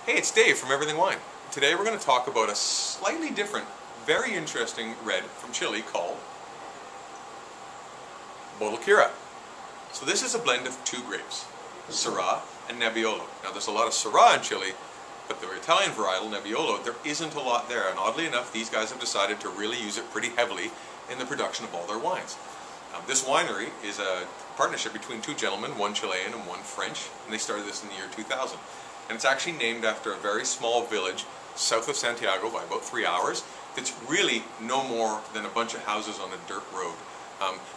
Hey, it's Dave from Everything Wine. Today we're going to talk about a slightly different, very interesting red from Chile called Botalcura. So this is a blend of two grapes, Syrah and Nebbiolo. Now there's a lot of Syrah in Chile, but the Italian varietal, Nebbiolo, there isn't a lot there. And oddly enough, these guys have decided to really use it pretty heavily in the production of all their wines. This winery is a partnership between two gentlemen, one Chilean and one French, and they started this in the year 2000. And it's actually named after a very small village south of Santiago by about 3 hours. It's really no more than a bunch of houses on a dirt road.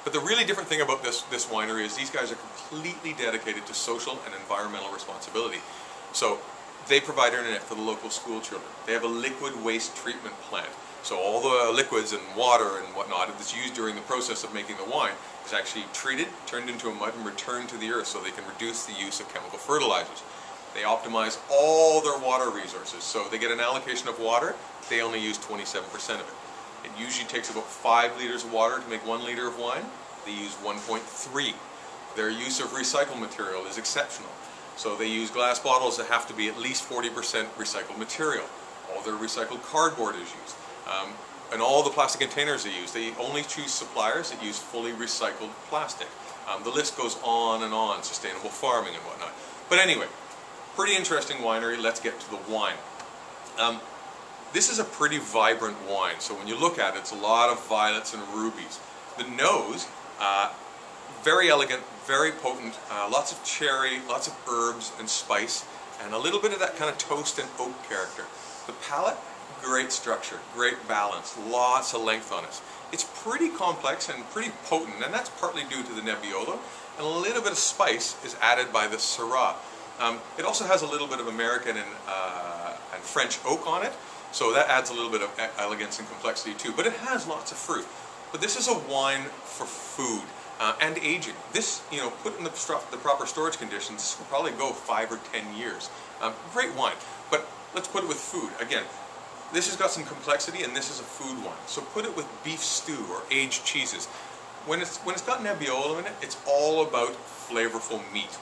But the really different thing about this winery is these guys are completely dedicated to social and environmental responsibility. So they provide internet for the local school children. They have a liquid waste treatment plant. So all the liquids and water and whatnot that's used during the process of making the wine is actually treated, turned into a mud, and returned to the earth so they can reduce the use of chemical fertilizers. They optimize all their water resources. So they get an allocation of water, they only use 27% of it. It usually takes about 5 liters of water to make 1 liter of wine. They use 1.3. Their use of recycled material is exceptional. So they use glass bottles that have to be at least 40% recycled material. All their recycled cardboard is used. And all the plastic containers they use, they only choose suppliers that use fully recycled plastic. The list goes on and on, sustainable farming and whatnot. But anyway, pretty interesting winery. Let's get to the wine. This is a pretty vibrant wine, so when you look at it, it's a lot of violets and rubies. The nose, very elegant, very potent, lots of cherry, lots of herbs and spice, and a little bit of that kind of toast and oak character. The palate, great structure, great balance, lots of length on it. It's pretty complex and pretty potent, and that's partly due to the Nebbiolo, and a little bit of spice is added by the Syrah. It also has a little bit of American and French oak on it, so that adds a little bit of elegance and complexity too. But it has lots of fruit. But this is a wine for food and aging. This, put in the proper storage conditions, will probably go 5 or 10 years. Great wine, but let's put it with food. Again, this has got some complexity, and this is a food wine. So put it with beef stew or aged cheeses. When it's got Nebbiolo in it, it's all about flavorful meat.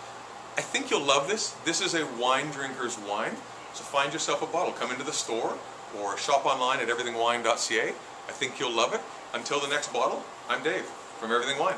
I think you'll love this. This is a wine drinker's wine, so find yourself a bottle. Come into the store or shop online at everythingwine.ca. I think you'll love it. Until the next bottle, I'm Dave from Everything Wine.